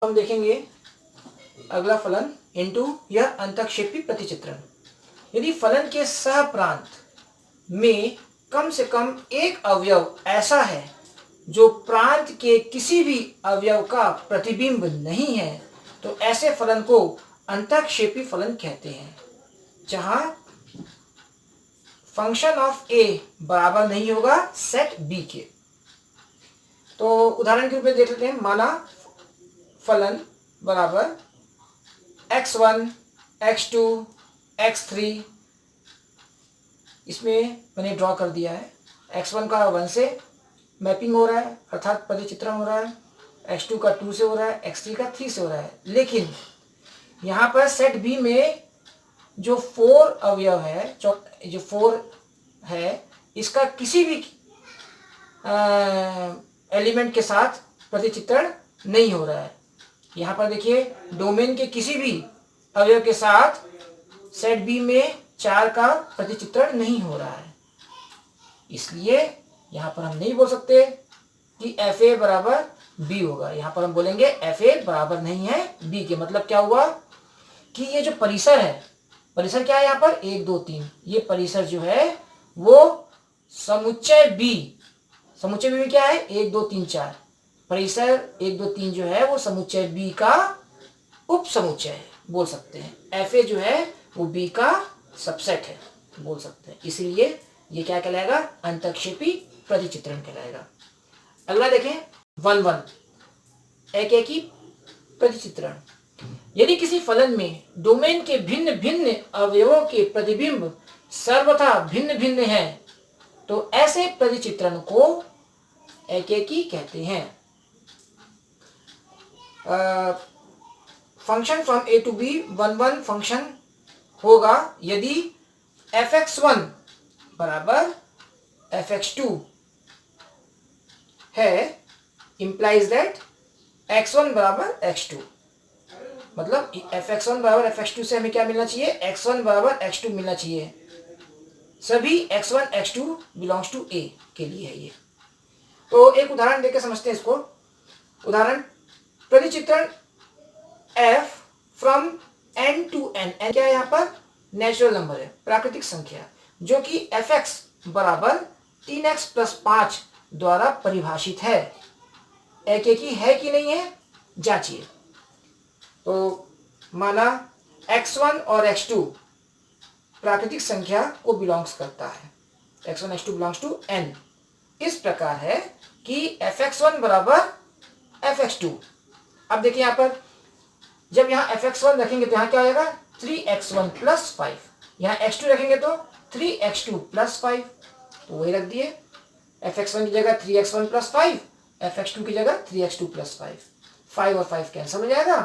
हम देखेंगे अगला फलन इनटू यह अंतःक्षेपी प्रतिचित्रण। यदि फलन के सह प्रांत में कम से कम एक अवयव ऐसा है जो प्रांत के किसी भी अवयव का प्रतिबिंब नहीं है तो ऐसे फलन को अंतःक्षेपी फलन कहते हैं, जहां फंक्शन ऑफ ए बराबर नहीं होगा सेट बी के। तो उदाहरण के रूप में देख लेते हैं। माना फलन बराबर x1, x2, x3, इसमें मैंने ड्रॉ कर दिया है। x1 का 1 से मैपिंग हो रहा है अर्थात प्रतिचित्रण हो रहा है, x2 का 2 से हो रहा है, x3 का 3 से हो रहा है। लेकिन यहाँ पर सेट बी में जो 4 अवयव है, जो 4 है, इसका किसी भी एलिमेंट के साथ प्रतिचित्रण नहीं हो रहा है। यहाँ पर देखिए डोमेन के किसी भी अवयव के साथ सेट बी में 4 का प्रतिचित्रण नहीं हो रहा है। इसलिए यहाँ पर हम नहीं बोल सकते कि एफ ए बराबर बी होगा। यहाँ पर हम बोलेंगे एफ ए बराबर नहीं है बी के। मतलब क्या हुआ कि ये जो परिसर है, परिसर क्या है यहाँ पर 1 2 3, ये परिसर जो है वो समुच्चय बी, समुच्चय बी में क्या है 1 2 3 4, परिसर 1 2 3 जो है वो समुच्चय बी का उप समुच्चय है, बोल सकते हैं। एफ ए जो है वो बी का सबसेट है, बोल सकते हैं। इसीलिए ये क्या कहलाएगा, अंतःक्षेपी प्रतिचित्रण कहलाएगा। अगला देखें 1 1 एक प्रतिचित्रण। यदि किसी फलन में डोमेन के भिन्न भिन्न अवयवों के प्रतिबिंब सर्वथा भिन्न भिन्न है तो ऐसे प्रतिचित्रण को एकेकी कहते हैं। Function from A to B 1 1 function होगा यदि fx1 बराबर fx2 है, implies that x1 बराबर x2। मतलब fx1 बराबर fx2 से हमें क्या मिलना चाहिए, x1 बराबर x2 मिलना चाहिए। सभी x1 x2 belongs to a के लिए है ये। तो एक उदाहरण देकर समझते हैं इसको। उदाहरण प्रतिचित्रण f from n to n। n क्या है यहाँ पर, नेचुरल नंबर है, प्राकृतिक संख्या, जो कि fx बराबर 3x + 5 द्वारा परिभाषित है। एकेकी है कि नहीं है जांचिए। तो माना x1 और x2 प्राकृतिक संख्या को बिलोंग्स करता है, x1 x2 belongs to n। इस प्रकार है कि fx1 बराबर fx2। अब देखिए यहाँ पर जब यहाँ fx1 रखेंगे तो यहाँ क्या आएगा 3x1 + 5, यहाँ x2 रखेंगे तो 3x2 + 5, तो वही रख दिए। fx1 की जगह 3x1 + 5, fx2 की जगह 3x2 + 5, 5 और 5 कैंसिल हो जाएगा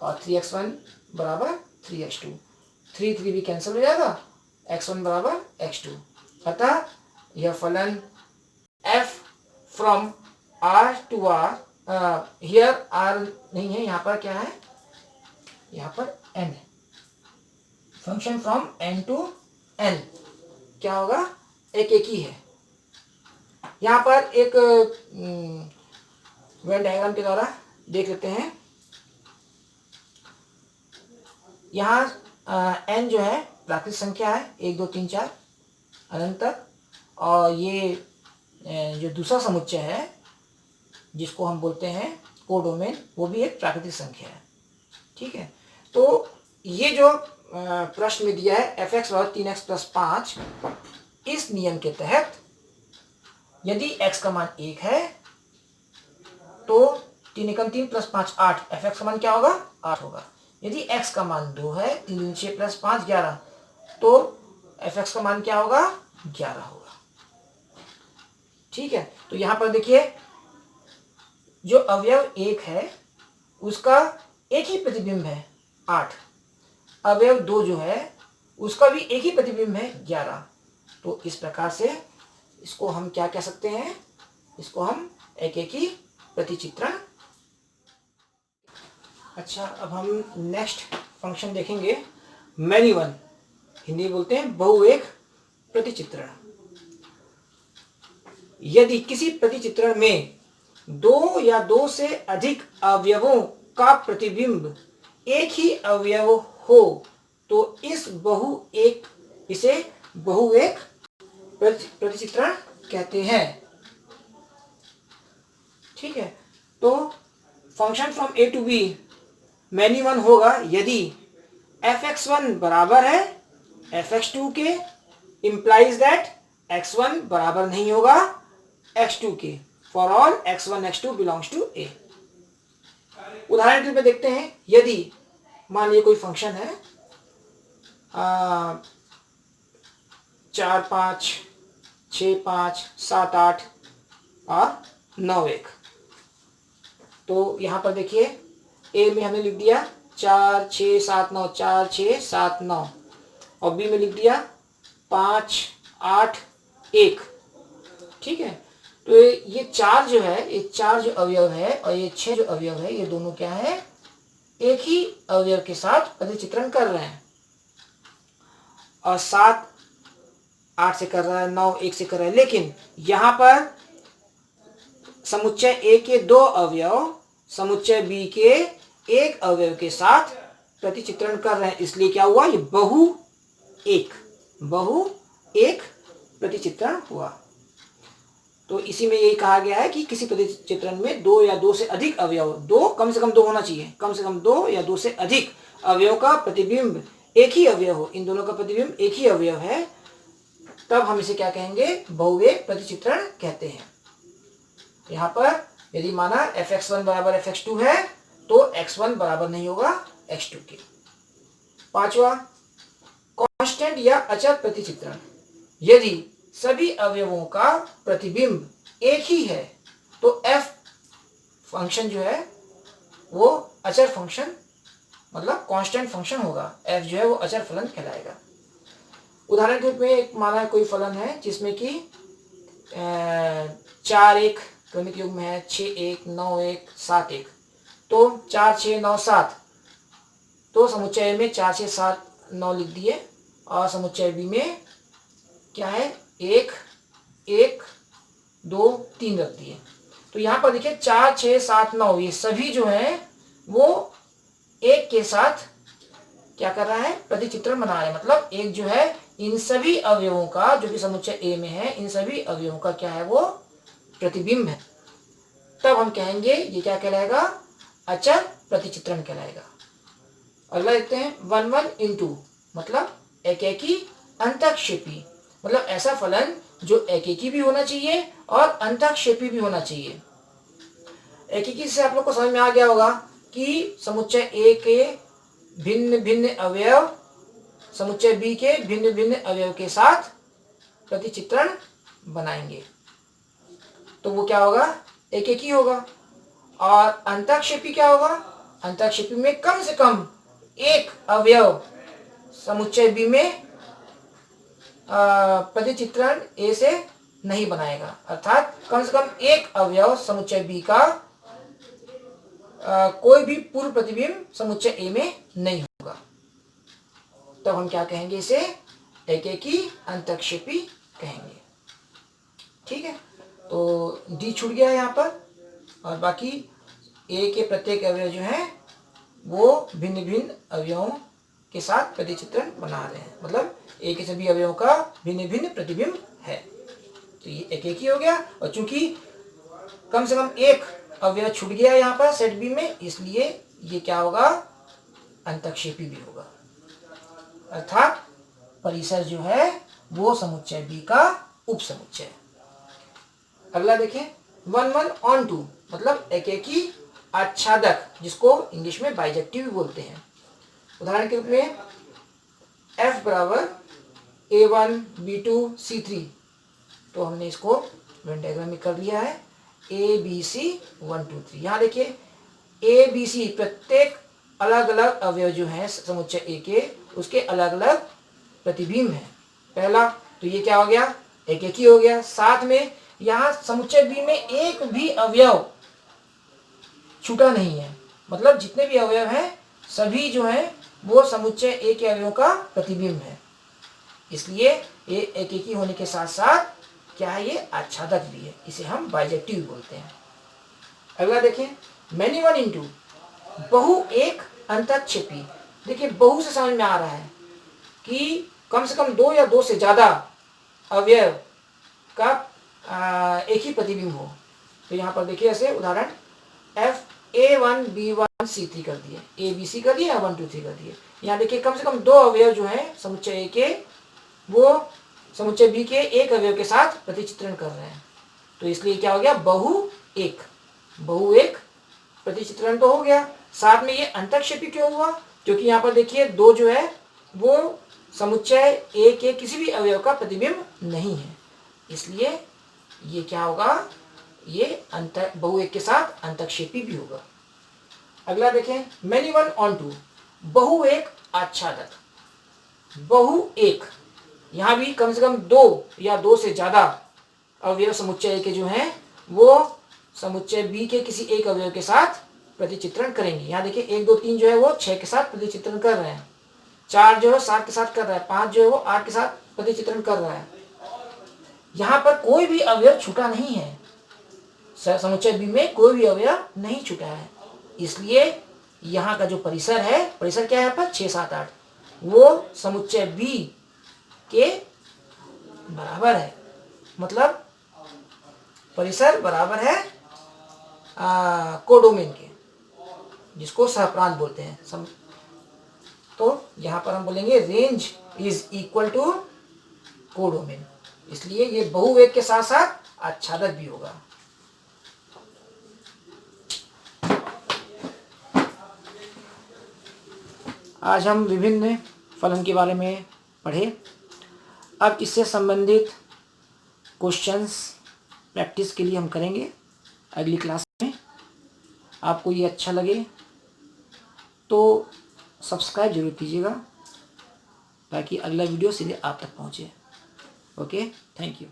और 3x1 बराबर 3x2, 3 3 भी कैंसिल हो जाएगा, x1 बराबर x2। अतः यह फलन f from r to r, here r नहीं है, यहाँ पर क्या है, यहाँ पर n है। Function from n to n क्या होगा, एकेकी है। यहाँ पर एक वेन डायग्राम के द्वारा देख लेते हैं। यहाँ n जो है प्राकृतिक संख्या है 1 2 3 4 अनंत तक, और ये जो दूसरा समुच्चय है जिसको हम बोलते हैं कोडोमेन, वो भी एक प्राकृतिक संख्या है। ठीक है, तो ये जो प्रश्न में दिया है fx बराबर 3x + 5, इस नियम के तहत यदि x का मान 1 है तो 3 एकम 3 + 5 8, fx का मान क्या होगा 8 होगा। यदि x का मान 2 है, 3 6 + 5 11, तो fx का मान क्या होगा 11 होगा। ठीक है, तो यहाँ पर देखिए जो अवयव 1 है उसका एक ही प्रतिबिंब है 8, अवयव 2 जो है उसका भी एक ही प्रतिबिंब है 11। तो इस प्रकार से इसको हम क्या कह सकते हैं, इसको हम एकेकी प्रतिचित्रण। अच्छा, अब हम नेक्स्ट फंक्शन देखेंगे मैनी वन, हिंदी बोलते हैं बहुएक प्रतिचित्रण। यदि किसी प्रतिचित्रण में 2 या 2 से अधिक अवयवों का प्रतिबिंब एक ही अवयव हो तो इसे बहुएक प्रतिचित्रण कहते हैं। ठीक है, तो function from A to B many one होगा यदि fx1 बराबर है fx2 के, इंप्लाइज दैट x1 बराबर नहीं होगा x2 के, for all x1 x2 belongs to a। उदाहरण के लिए देखते हैं, यदि मान लीजिए कोई फंक्शन है 4 5 6 5 7 8 और 9 1, तो यहाँ पर देखिए ए में हमने लिख दिया 4 6 7 9, 4 6 7 9, और बी में लिख दिया 5 8 1। ठीक है, तो ये चार जो है, ये चार जो अवयव है और ये 6 जो अवयव है, ये दोनों क्या है, एक ही अवयव के साथ प्रतिचित्रण कर रहे हैं। और 7 8 से कर रहा है, 9 1 से कर रहा है, लेकिन यहाँ पर समुच्चय ए के 2 अवयव समुच्चय बी के एक अवयव के साथ प्रतिचित्रण कर रहे हैं, इसलिए क्या हुआ, ये बहु एक प्रतिचित्रण हुआ। तो इसी में यही कहा गया है कि किसी प्रतिचित्रण में 2 या 2 से अधिक अवयव, कम से कम 2 होना चाहिए, कम से कम 2 या 2 से अधिक अवयव का प्रतिबिंब एक ही अवयव हो, इन दोनों का प्रतिबिंब एक ही अवयव है, तब हम इसे क्या कहेंगे, बहुएक प्रतिचित्रण कहते हैं। यहाँ पर यदि माना fx1 बराबर fx2 है तो x1 बराबर नहीं होगा x2 के। पांचवा, कांस्टेंट या अचर प्रतिचित्रण, यदि सभी अवयवों का प्रतिबिंब एक ही है तो f फंक्शन जो है वो अचर फंक्शन मतलब कांस्टेंट फंक्शन होगा, f जो है वो अचर फलन कहलाएगा। उदाहरण के रूप में एक माना कोई फलन है जिसमें कि 4 1 क्रमिक युग्म है, 6 1 9 1 7 1, तो 4 6 9 7, तो समुच्चय में 4 6 7 9 लिख दिए और समुच्चय बी में क्या है 1 1 2 3 रख दिए। तो यहाँ पर देखिए 4 6 7 9 ये सभी जो है वो एक के साथ क्या कर रहा है, प्रतिचित्रण बना रहा है, मतलब एक जो है इन सभी अवयवों का जो कि समुच्चय ए में है, इन सभी अवयवों का क्या है, वो प्रतिबिंब है। तब हम कहेंगे ये क्या कहलाएगा, अचर प्रतिचित्रण कहलाएगा। अगला देखते हैं 1 1 into, मतलब एकेकी अंतःक्षेपी, मतलब ऐसा फलन जो एकेकी भी होना चाहिए और अंतःक्षेपी भी होना चाहिए। एकेकी से आप लोग को समझ में आ गया होगा कि समुच्चय ए के भिन्न भिन्न अवयव समुच्चय बी के भिन्न भिन्न अवयव के साथ प्रतिचित्रण बनाएंगे, तो वो क्या होगा, एकेकी होगा। और अंतःक्षेपी क्या होगा, अंतःक्षेपी में कम से कम एक अवयव समुच्चय बी में प्रतिचित्रण ए से नहीं बनाएगा, अर्थात कम से कम एक अवयव समुच्चय बी का कोई भी पूर्व प्रतिबिंब समुच्चय ए में नहीं होगा, तब हम क्या कहेंगे, इसे एकेकी अंतःक्षेपी कहेंगे। ठीक है, तो डी छूट गया यहाँ पर, और बाकी ए के प्रत्येक अवयव जो हैं वो भिन्न भिन्न अवयवों के साथ प्रतिचित्रण बना रहे हैं, मतलब ए के सभी अवयवों का भिन्न भिन्न प्रतिबिंब है, तो ये एकेकी हो गया। और चूंकि कम से कम एक अवयव छूट गया यहाँ पर सेट बी में, इसलिए ये क्या होगा, अंतःक्षेपी भी होगा, अर्थात परिसर जो है वो समुच्चय बी का उपसमुच्चय। अगला देखें 1 1 on 2, मतलब एकेकी आच्छादक, जिसको इंग्लिश में बाइजेक्टिव भी बोलते हैं। उदाहरण के रूप में f बराबर a1 b2 c3, तो हमने इसको वेन डायग्राम में कर लिया है a b c 1 2 3। यहाँ देखिए a b c प्रत्येक अलग अलग अवयव जो है समुच्चय ए के, उसके अलग अलग प्रतिबिंब है। पहला तो ये क्या हो गया, एकेकी हो गया। साथ में यहाँ समुच्चय बी में एक भी अवयव छूटा नहीं है, मतलब जितने भी अवयव हैं सभी जो हैं वो समुच्चय ए के अवयवों का प्रतिबिंब है, इसलिए ये एकेकी होने के साथ साथ क्या है, ये आच्छादक भी है, इसे हम बाइजेक्टिव बोलते हैं। अगला देखें मैनी वन इंटू, बहु एक अंतःक्षेपी। देखिए बहु से समझ में आ रहा है कि कम से कम दो या दो से ज़्यादा अवयव का एक ही प्रतिबिंब हो। तो यहाँ पर देखिए ऐसे उदाहरण FA1B1C3 कर दिए, ABC कर दिए, 1 2 3 कर दिए। यहाँ देखिए कम से कम दो अवयव जो है समुच्चय A के वो समुच्चय B के एक अवयव के साथ प्रतिचित्रण कर रहे हैं। तो इसलिए क्या हो गया, बहु एक प्रतिचित्रण तो हो गया, साथ में ये अंतःक्षेपी क्यों हुआ, क्योंकि यहाँ पर देखिए दो जो है वो समुच्चय A के किसी भी अवयव का प्रतिबिंब नहीं है, इसलिए ये क्या होगा, ये बहु एक के साथ अंतःक्षेपी भी होगा। अगला देखें, मैनी वन ऑन टू, बहु एक आच्छादक। बहु एक, यहाँ भी कम से कम दो या दो से ज्यादा अवयव समुच्चय के जो हैं वो समुच्चय बी के किसी एक अवयव के साथ प्रतिचित्रण करेंगे। यहाँ देखिए 1 2 3 जो है वो 6 के साथ प्रतिचित्रण कर रहे हैं, 4 जो है 7 के साथ कर रहा है, 5 जो है वो 8 के साथ प्रतिचित्रण कर रहा है। यहाँ पर कोई भी अवयव छूटा नहीं है, समुच्चय बी में कोई भी अवयव नहीं छूटा है, इसलिए यहाँ का जो परिसर है, परिसर क्या है यहाँ पर 6 7 8, वो समुच्चय बी के बराबर है। मतलब परिसर बराबर है कोडोमेन के, जिसको सहप्रांत बोलते हैं। तो यहाँ पर हम बोलेंगे range is equal to codomain, इसलिए ये बहु एक के साथ साथ आच्छादक भी होगा। आज हम विभिन्न फलन के बारे में पढ़े। अब इससे संबंधित क्वेश्चंस प्रैक्टिस के लिए हम करेंगे अगली क्लास में। आपको ये अच्छा लगे तो सब्सक्राइब जरूर कीजिएगा ताकि अगला वीडियो सीधे आप तक पहुँचे। Okay, thank you.